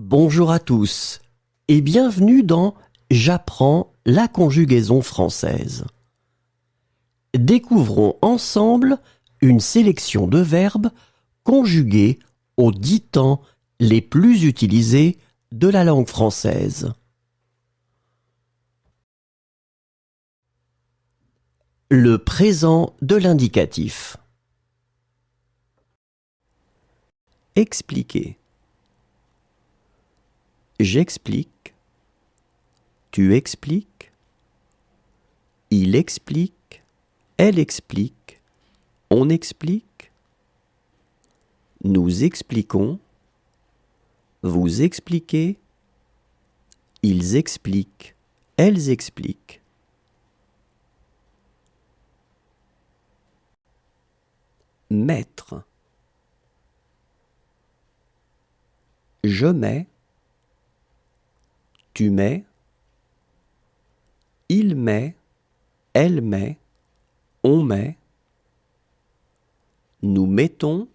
Bonjour à tous et bienvenue dans J'apprends la conjugaison française. Découvrons ensemble une sélection de verbes conjugués aux 10 temps les plus utilisés de la langue française. Le présent de l'indicatif. Expliquer. J'explique. Tu expliques. Il explique. Elle explique. On explique. Nous expliquons. Vous expliquez. Ils expliquent. Elles expliquent. Mettre. Je mets. Tu mets. Il met. Elle met. On met. Nous mettons.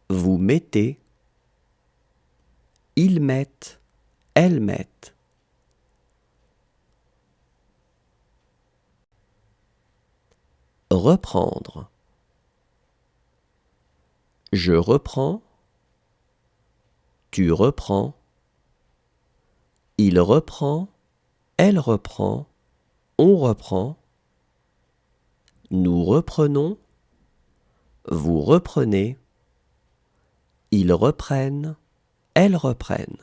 Vous mettez. Ils mettent. Elles mettent. Reprendre. Je reprends. Tu reprends. Il reprend. Elle reprend. On reprend. Nous reprenons. Vous reprenez. Ils reprennent. Elles reprennent.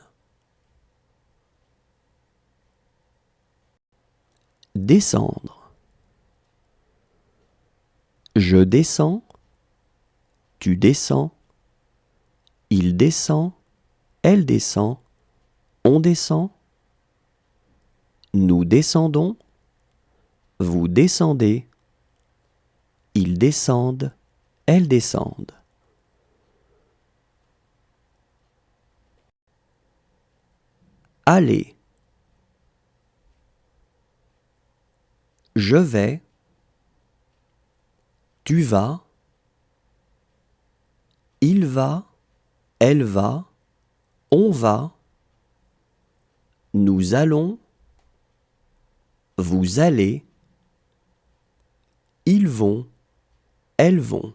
Descendre. Je descends. Tu descends. Il descend. Elle descend. On descend. Nous descendons. Vous descendez. Ils descendent. Elles descendent. Aller. Je vais. Tu vas. Il va. Elle va. On va. Nous allons. Vous allez. Ils vont. Elles vont.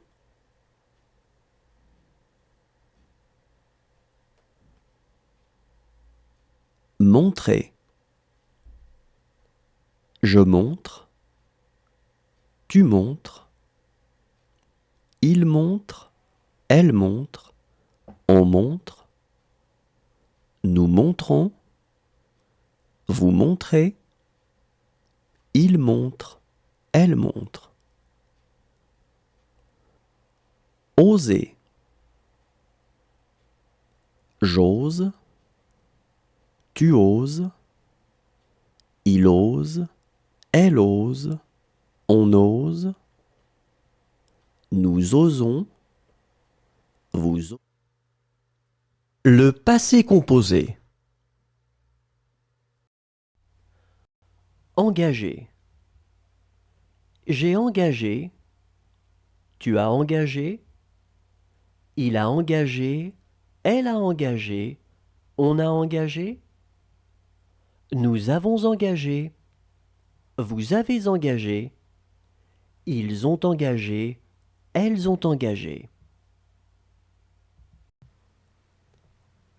Montrer. Je montre. Tu montres. Il montre. Elle montre. On montre. Nous montrons. Vous montrez. Il montre. Elle montre. Oser. J'ose. Tu oses. Il ose. Elle ose. On ose. Nous osons. Vous osez. Le passé composé. Engager. J'ai engagé. Tu as engagé. Il a engagé. Elle a engagé. On a engagé. Nous avons engagé. Vous avez engagé. Ils ont engagé. Elles ont engagé.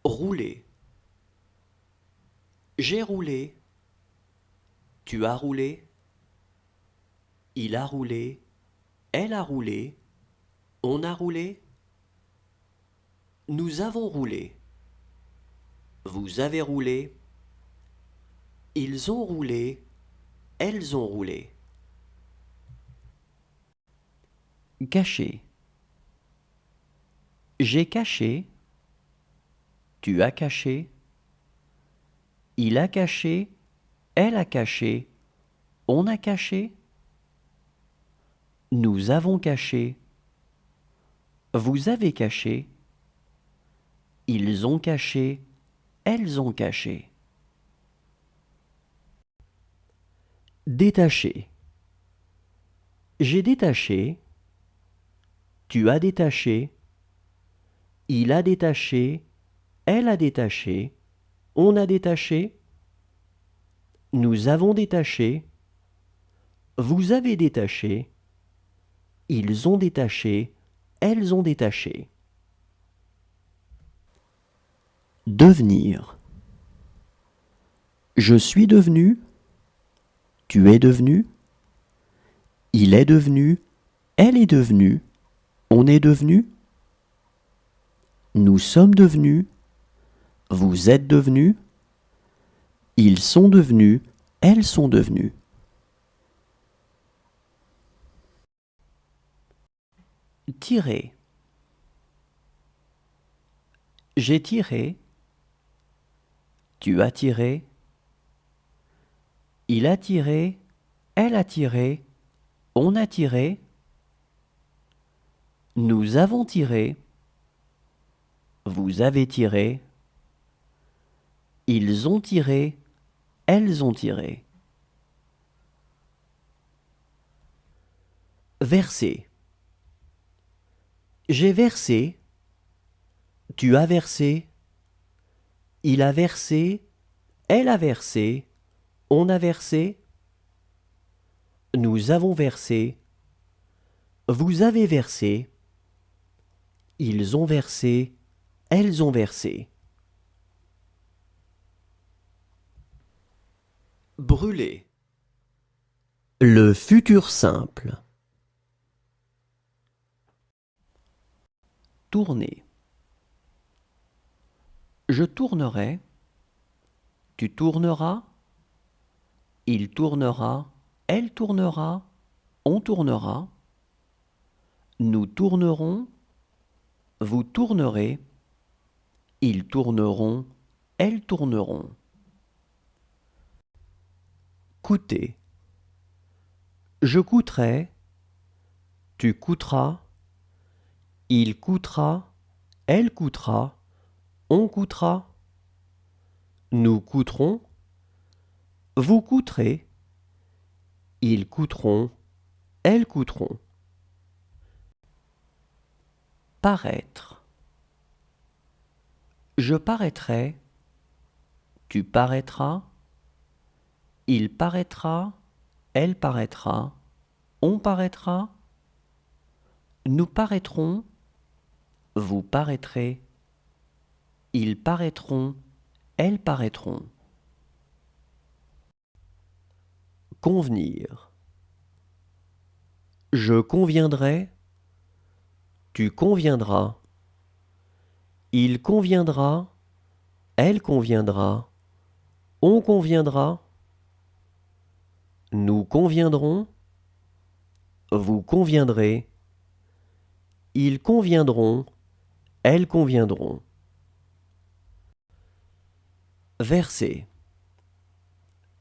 Rouler. J'ai roulé. Tu as roulé. Il a roulé. Elle a roulé. On a roulé. Nous avons roulé. Vous avez roulé. Ils ont roulé. Elles ont roulé. Cacher. J'ai caché. Tu as caché. Il a caché. Elle a caché. On a caché. Nous avons caché. Vous avez caché. Ils ont caché. Elles ont caché. Détacher. J'ai détaché. Tu as détaché. Il a détaché. elle a détaché, on a détaché, nous avons détaché, vous avez détaché, ils ont détaché, elles ont détaché. Devenir. Je suis devenu, tu es devenu, il est devenu, elle est devenue, on est devenu, nous sommes devenus, vous êtes devenus, ils sont devenus, elles sont devenues. Tirer. J'ai tiré, tu as tiré, il a tiré, elle a tiré, on a tiré, nous avons tiré, vous avez tiré, ils ont tiré, elles ont tiré. Verser. J'ai versé, tu as versé, il a versé, elle a versé, on a versé, nous avons versé, vous avez versé, ils ont versé, elles ont versé. Brûler. Le futur simple. Tourner. Je tournerai, tu tourneras, il tournera, elle tournera, on tournera, nous tournerons, vous tournerez, ils tourneront, elles tourneront. Coûter. Je coûterai, tu coûteras, il coûtera, elle coûtera, on coûtera, nous coûterons, vous coûterez, ils coûteront, elles coûteront. Paraître. Je paraîtrai, tu paraîtras, il paraîtra, elle paraîtra, on paraîtra, nous paraîtrons, vous paraîtrez, ils paraîtront, elles paraîtront. Convenir. Je conviendrai, tu conviendras, il conviendra, elle conviendra, on conviendra, nous conviendrons, vous conviendrez, ils conviendront, elles conviendront. Verser.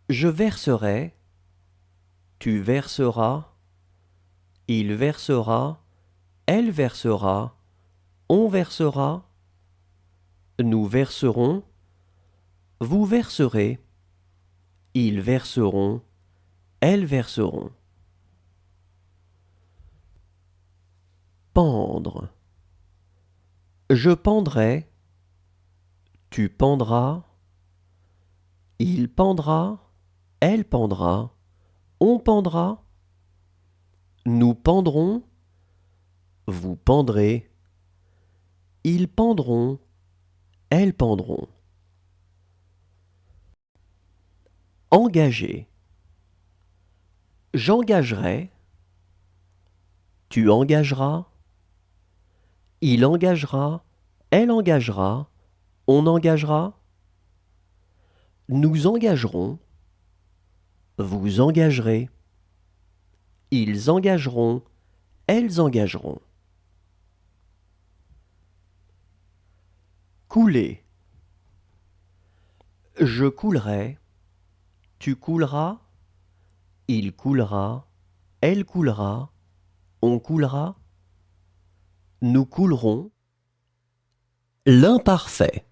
Je verserai, tu verseras, il versera, elle versera, on versera, nous verserons, vous verserez, ils verseront, elles verseront. Pendre. Je pendrai, tu pendras, il pendra, elle pendra, on pendra, nous pendrons, vous pendrez, ils pendront, elles pendront. Engager. J'engagerai, tu engageras, il engagera, elle engagera, on engagera, nous engagerons, vous engagerez, ils engageront, elles engageront. Couler. Je coulerai, tu couleras, il coulera, elle coulera, on coulera, nous coulerons. L'imparfait.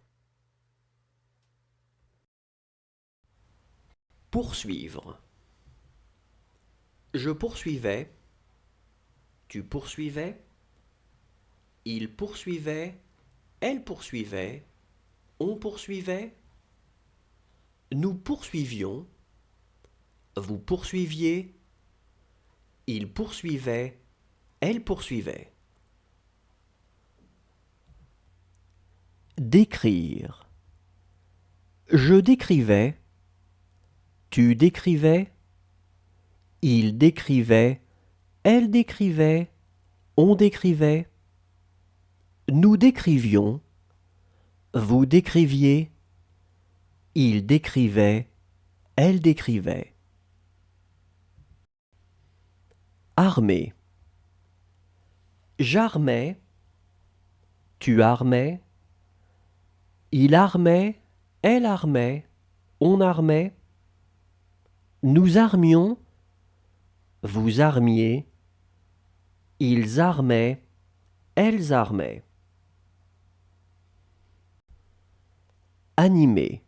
Poursuivre. Je poursuivais, tu poursuivais, il poursuivait, elle poursuivait, On poursuivait. Nous poursuivions. Vous poursuiviez. Il poursuivait. Elle poursuivait. Décrire. Je décrivais. Tu décrivais. Il décrivait. Elle décrivait. On décrivait. Nous décrivions. Vous décriviez. Il décrivait. Elle décrivait. Armer. J'armais. Tu armais. Il armait. Elle armait. On armait. Nous armions. Vous armiez. Ils armaient. Elles armaient. Animer.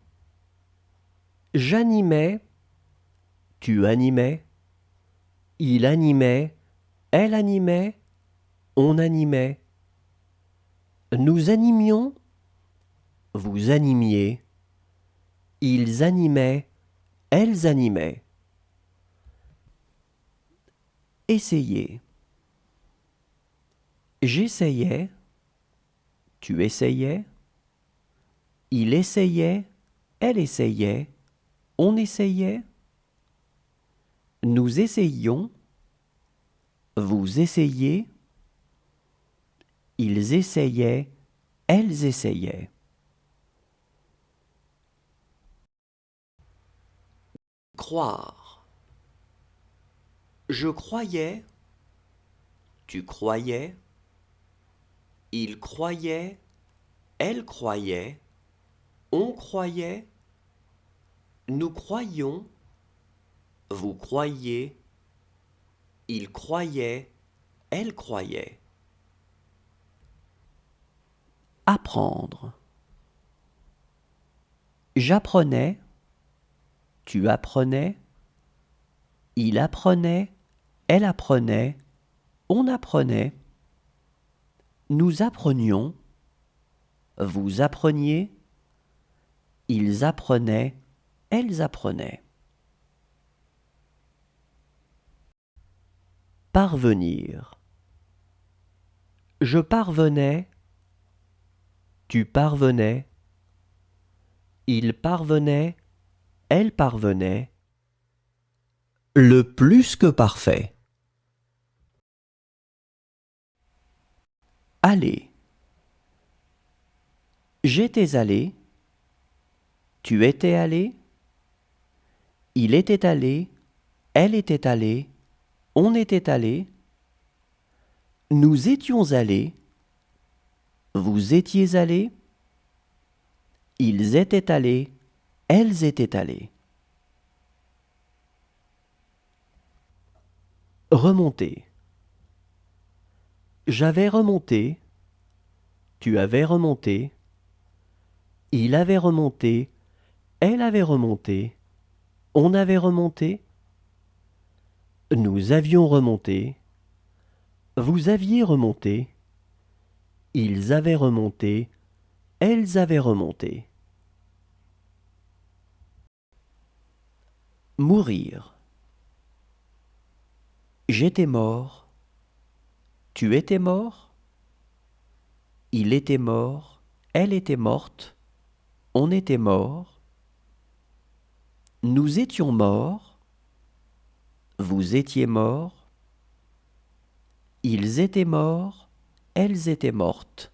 J'animais. Tu animais. Il animait. Elle animait. On animait. Nous animions. Vous animiez. Ils animaient. Elles animaient. Essayer. J'essayais. Tu essayais. Il essayait. Elle essayait. On essayait. Nous essayions. Vous essayiez. Ils essayaient. Elles essayaient. Croire. Je croyais. Tu croyais. Il croyait. Elle croyait. On croyait. Nous croyions. Vous croyiez. Il croyait. Elle croyait. Apprendre. J'apprenais. Tu apprenais. Il apprenait. Elle apprenait. On apprenait. Nous apprenions. Vous appreniez. Ils apprenaient. Elles apprenaient. Parvenir. Je parvenais. Tu parvenais. Il parvenait. Elle parvenait. Le plus que parfait. Aller. J'étais allé. Tu étais allé. Il était allé. Elle était allée. On était allé. Nous étions allés. Vous étiez allés. Ils étaient allés. Elles étaient allées. Remonter. J'avais remonté. Tu avais remonté. Il avait remonté. Elle avait remonté. On avait remonté. Nous avions remonté. Vous aviez remonté. Ils avaient remonté. Elles avaient remonté. Mourir. J'étais mort. Tu étais mort. Il était mort. Elle était morte. On était mort. Nous étions morts. Vous étiez mort. Ils étaient morts. Elles étaient mortes.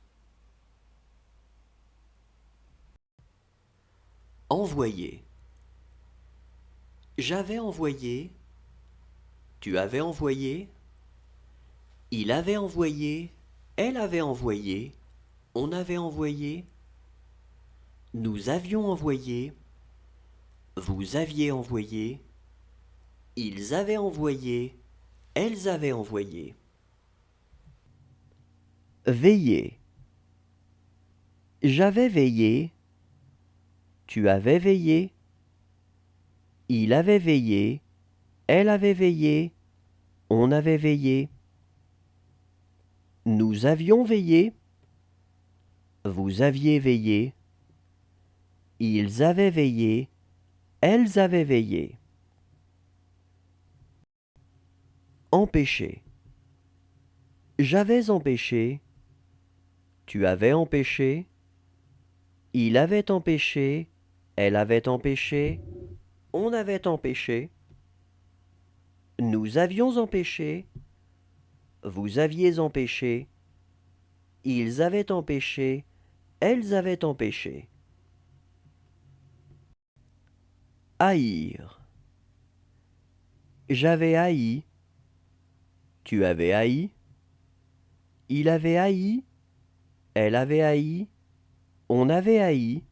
Envoyer. J'avais envoyé. Tu avais envoyé. Il avait envoyé. Elle avait envoyé. On avait envoyé. Nous avions envoyé. Vous aviez envoyé. Ils avaient envoyé. Elles avaient envoyé. Veiller. J'avais veillé. Tu avais veillé. Il avait veillé. Elle avait veillé. On avait veillé. Nous avions veillé. Vous aviez veillé. Ils avaient veillé, elles avaient veillé. Empêcher. J'avais empêché, tu avais empêché, il avait empêché, elle avait empêché, on avait empêché, nous avions empêché, vous aviez empêché, ils avaient empêché, elles avaient empêché. Haïr. J'avais haï, tu avais haï, il avait haï, elle avait haï, on avait haï,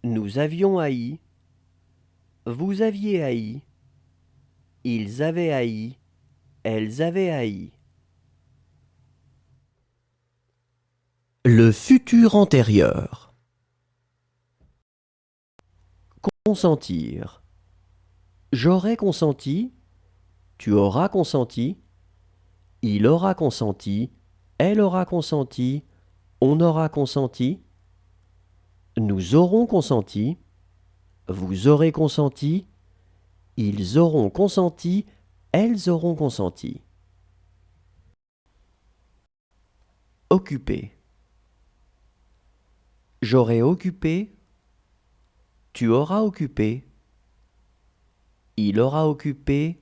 nous avions haï, vous aviez haï, ils avaient haï, elles avaient haï. Le futur antérieur. Consentir. J'aurais consenti, tu auras consenti, il aura consenti, elle aura consenti, on aura consenti, nous aurons consenti, vous aurez consenti, ils auront consenti, elles auront consenti. Occuper. J'aurai occupé, tu auras occupé, il aura occupé,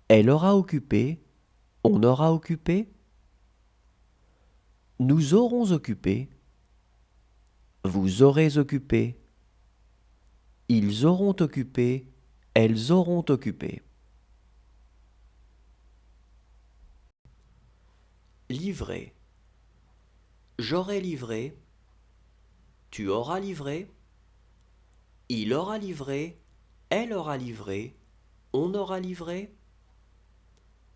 elle aura occupé, on aura occupé, nous aurons occupé, vous aurez occupé, ils auront occupé, elles auront occupé. Livrer. J'aurai livré, tu auras livré, il aura livré, elle aura livré, on aura livré,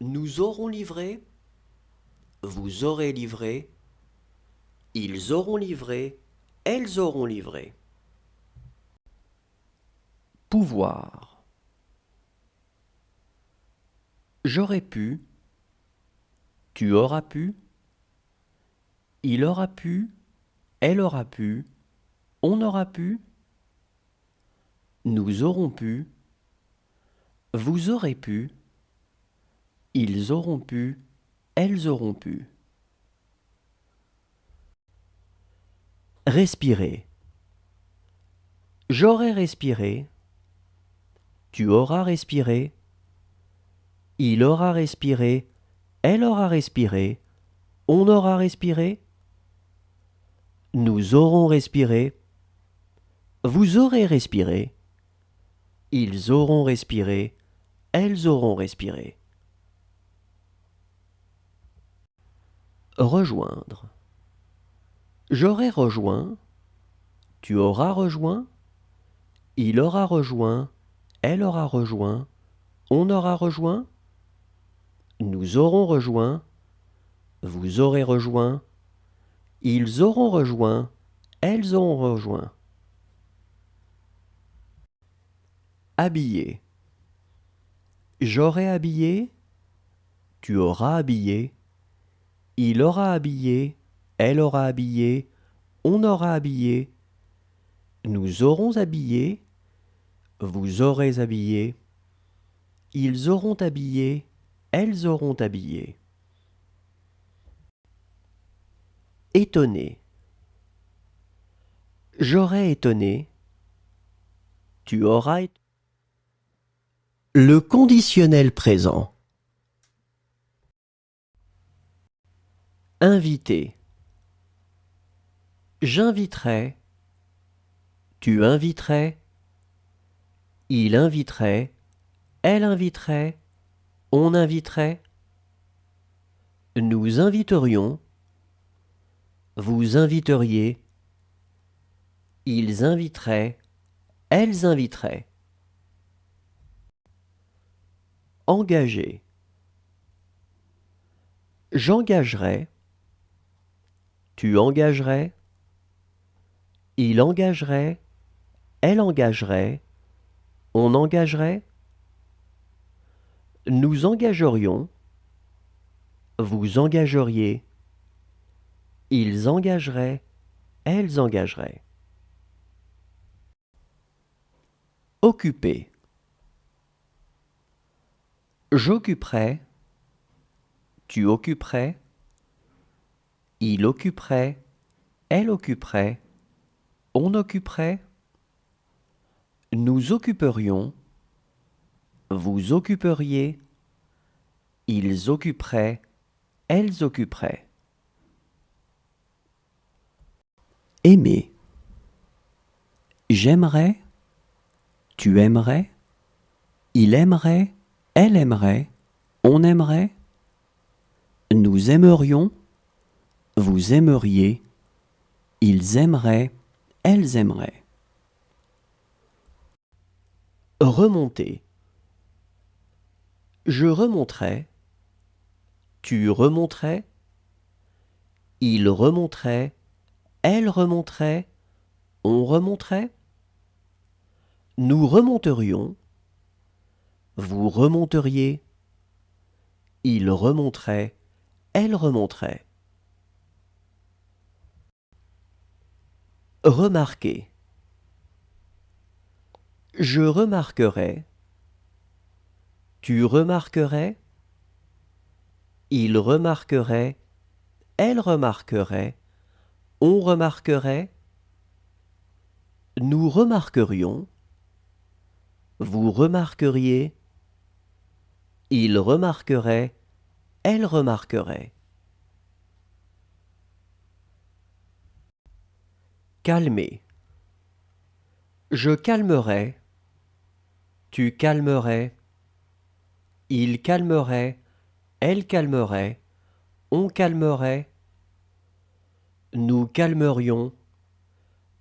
nous aurons livré, vous aurez livré, ils auront livré, elles auront livré. Pouvoir. J'aurais pu, tu auras pu, il aura pu, elle aura pu, on aura pu, nous aurons pu, vous aurez pu, ils auront pu, elles auront pu. Respirer. J'aurai respiré, tu auras respiré, il aura respiré, elle aura respiré, on aura respiré, nous aurons respiré, vous aurez respiré, ils auront respiré, elles auront respiré. Rejoindre. J'aurai rejoint, tu auras rejoint, il aura rejoint, elle aura rejoint, on aura rejoint, nous aurons rejoint, vous aurez rejoint, ils auront rejoint, elles auront rejoint. Habiller. J'aurai habillé, tu auras habillé, il aura habillé, elle aura habillé, on aura habillé, nous aurons habillé, vous aurez habillé, ils auront habillé, elles auront habillé. Étonné. J'aurai étonné, tu auras étonné. Le conditionnel présent. Inviter. J'inviterai, tu inviterais, il inviterait, elle inviterait, on inviterait, nous inviterions, vous inviteriez, ils inviteraient, elles inviteraient. Engager. J'engagerai, tu engagerais, il engagerait, elle engagerait, on engagerait, nous engagerions, vous engageriez, ils engageraient, elles engageraient. Occuper. J'occuperai, tu occuperais, il occuperait, elle occuperait, on occuperait, nous occuperions, vous occuperiez, ils occuperaient, elles occuperaient. Aimer. J'aimerais, tu aimerais, il aimerait, elle aimerait, on aimerait, nous aimerions, vous aimeriez, ils aimeraient, elles aimeraient. Remonter. Je remonterai, tu remonterais, il remonterait, elle remonterait, on remonterait, nous remonterions, vous remonteriez, il remonterait, elle remonterait. Remarquer. Je remarquerai, tu remarquerais, il remarquerait, elle remarquerait, on remarquerait, nous remarquerions, vous remarqueriez, il remarquerait, elle remarquerait. Calmer. Je calmerai, tu calmerais, il calmerait, elle calmerait, on calmerait, nous calmerions,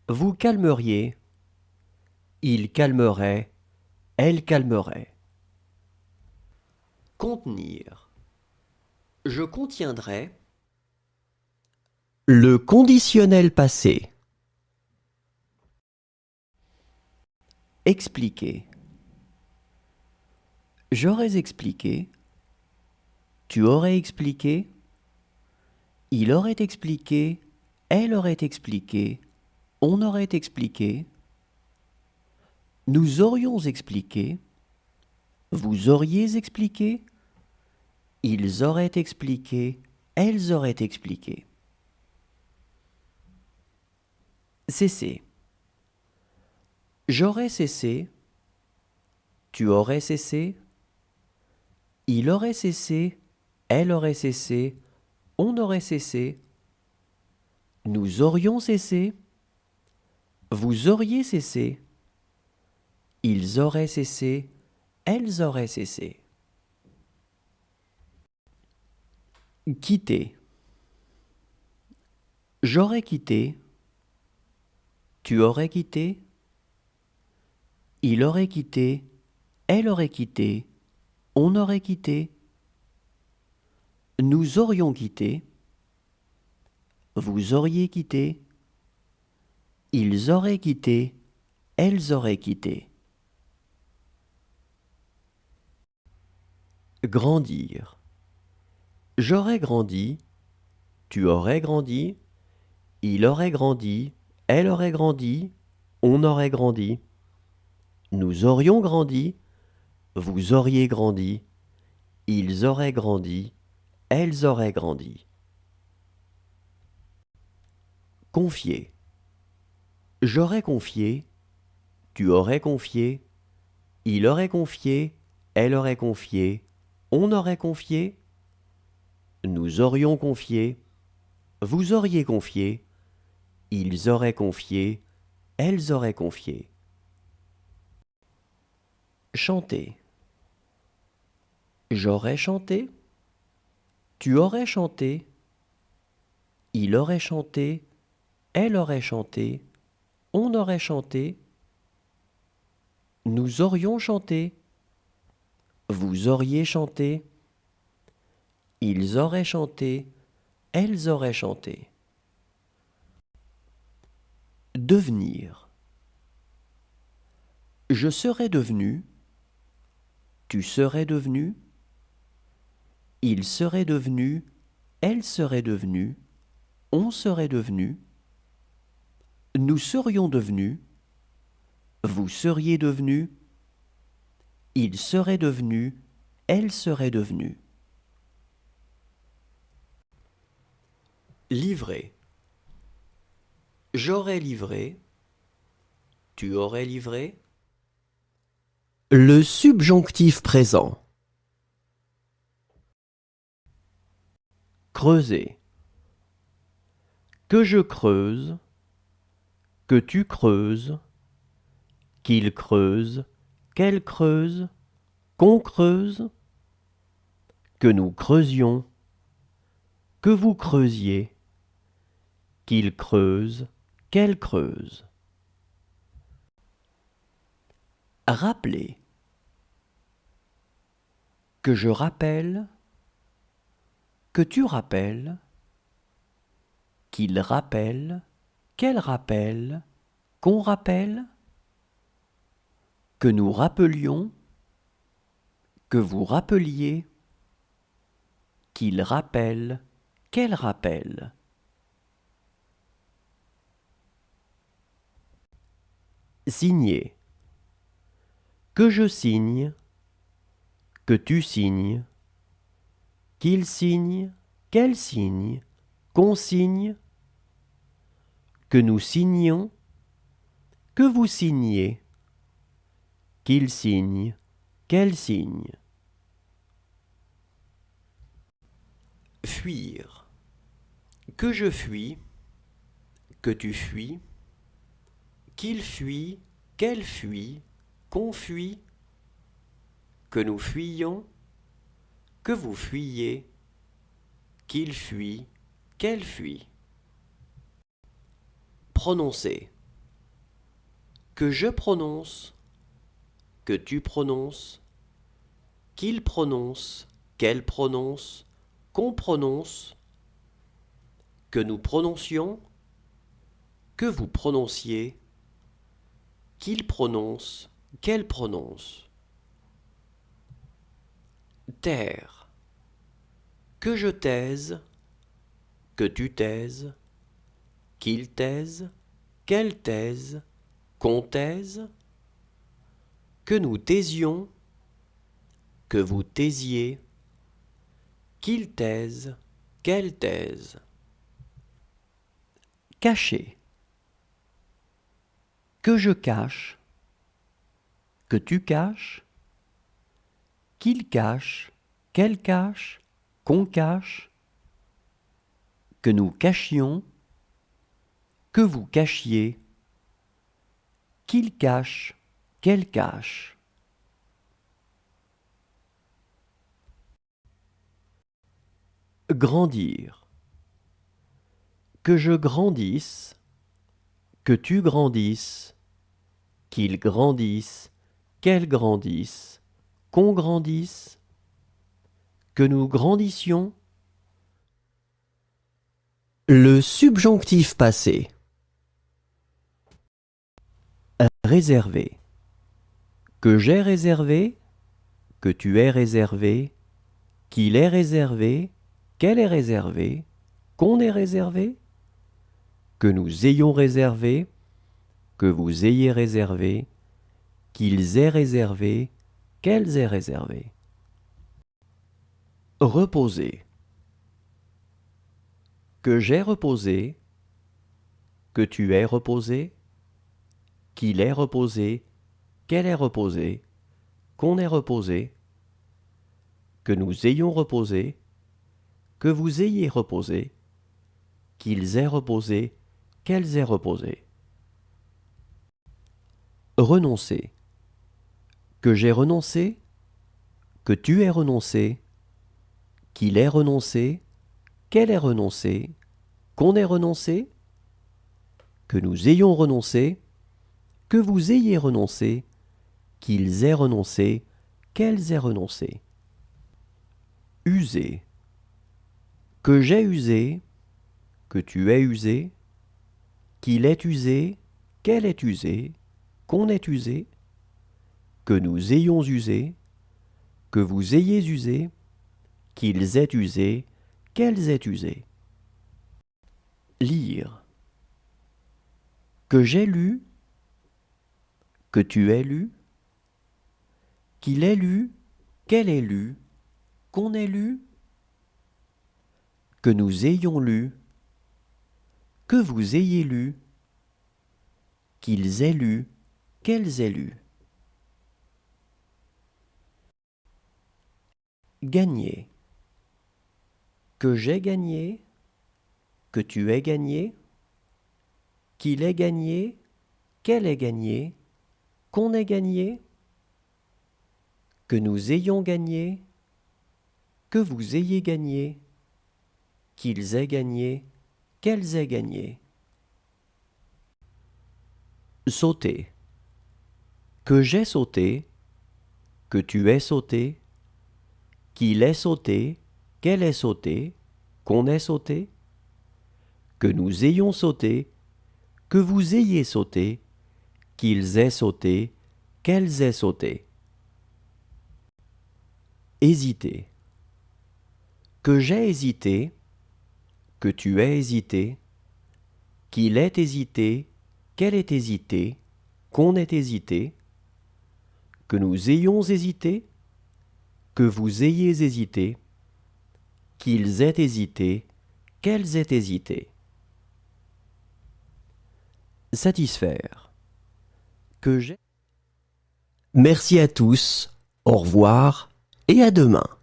vous calmeriez, il calmerait, elle calmerait. Contenir. Je contiendrai. Le conditionnel passé. Expliquer. J'aurais expliqué. Tu aurais expliqué. Il aurait expliqué. Elle aurait expliqué. On aurait expliqué. Nous aurions expliqué. Vous auriez expliqué. Ils auraient expliqué. Elles auraient expliqué. Cesser. J'aurais cessé. Tu aurais cessé. Il aurait cessé. Elle aurait cessé. On aurait cessé. Nous aurions cessé. Vous auriez cessé. Ils auraient cessé. Elles auraient cessé. Quitter. J'aurais quitté. Tu aurais quitté. Il aurait quitté. Elle aurait quitté. On aurait quitté. Nous aurions quitté. Vous auriez quitté. Ils auraient quitté. Elles auraient quitté. Grandir. J'aurais grandi. Tu aurais grandi. Il aurait grandi. Elle aurait grandi. On aurait grandi. Nous aurions grandi. Vous auriez grandi. Ils auraient grandi. Elles auraient grandi. Confier. J'aurais confié. Tu aurais confié. Il aurait confié. Elle aurait confié. On aurait confié. Nous aurions confié. Vous auriez confié. Ils auraient confié. Elles auraient confié. Chanter. J'aurais chanté. Tu aurais chanté. Il aurait chanté. Elle aurait chanté. On aurait chanté. Nous aurions chanté. Vous auriez chanté. Ils auraient chanté. Elles auraient chanté. Devenir. Je serais devenu. Tu serais devenu. Il serait devenu. Elle serait devenue. On serait devenu. Nous serions devenus. vous seriez devenu, il serait devenu, elle serait devenue. Livrer. J'aurais livré, tu aurais livré. Le subjonctif présent. Creuser. Que je creuse, que tu creuses, qu'il creuse, qu'elle creuse, qu'on creuse, que nous creusions, que vous creusiez, qu'il creuse, qu'elle creuse. Rappeler. Que je rappelle, que tu rappelles, qu'il rappelle, qu'elle rappelle, qu'on rappelle, que nous rappelions, que vous rappeliez, qu'il rappelle, qu'elle rappelle. Signer. Que je signe, que tu signes, qu'il signe, qu'elle signe, qu'on signe, que nous signions, que vous signiez, qu'il signe, qu'elle signe. Fuir. Que je fuis, que tu fuis, qu'il fuit, qu'elle fuit, qu'on fuit, que nous fuyions, que vous fuyiez, qu'il fuit, qu'elle fuit. Prononcer. Que je prononce, que tu prononces, qu'il prononce, qu'elle prononce, qu'on prononce, que nous prononcions, que vous prononciez, qu'il prononce, qu'elle prononce. Taire. Que je taise, que tu taises, qu'il taise, qu'elle taise, qu'on taise, que nous taisions, que vous taisiez, qu'il taise, qu'elle taise. Cacher. Que je cache, que tu caches, qu'il cache, qu'elle cache, qu'on cache, que nous cachions, que vous cachiez, qu'il cache, qu'elle cache. Grandir. Que je grandisse, que tu grandisses, qu'il grandisse, qu'elle grandisse, qu'on grandisse, que nous grandissions. Le subjonctif passé. Réservé. Que j'ai réservé, que tu aies réservé, qu'il est réservé, qu'elle est réservée, qu'on ait réservé, que nous ayons réservé, que vous ayez réservé, qu'ils aient réservé, qu'elles aient réservé. Reposer. Que j'ai reposé, que tu aies reposé, qu'il ait reposé, qu'elle ait reposé, qu'on ait reposé, que nous ayons reposé, que vous ayez reposé, qu'ils aient reposé, qu'elles aient reposé. Renoncer. Que j'ai renoncé, que tu aies renoncé, qu'il ait renoncé, qu'elle ait renoncé, qu'on ait renoncé, que nous ayons renoncé, que vous ayez renoncé, qu'ils aient renoncé, qu'elles aient renoncé. User. Que j'ai usé, que tu aies usé, qu'il ait usé, qu'elle ait usé, qu'on ait usé, que nous ayons usé, que vous ayez usé, qu'ils aient usé, qu'elles aient usé. Lire. Que j'ai lu, que tu aies lu, qu'il ait lu, qu'elle ait lu, qu'on ait lu, que nous ayons lu, que vous ayez lu, qu'ils aient lu, qu'elles aient lu. Gagner. Que j'ai gagné, que tu aies gagné, qu'il ait gagné, qu'elle ait gagné, qu'on ait gagné, que nous ayons gagné, que vous ayez gagné, qu'ils aient gagné, qu'elles aient gagné. Sauter. Que j'ai sauté, que tu aies sauté, qu'il ait sauté, qu'elle ait sauté, qu'on ait sauté, que nous ayons sauté, que vous ayez sauté, qu'ils aient sauté, qu'elles aient sauté. Hésiter. Que j'ai hésité, que tu aies hésité, qu'il ait hésité, qu'elle ait hésité, qu'on ait hésité, que nous ayons hésité, que vous ayez hésité, qu'ils aient hésité, qu'elles aient hésité. Satisfaire. Que j'ai. Merci à tous, au revoir et à demain.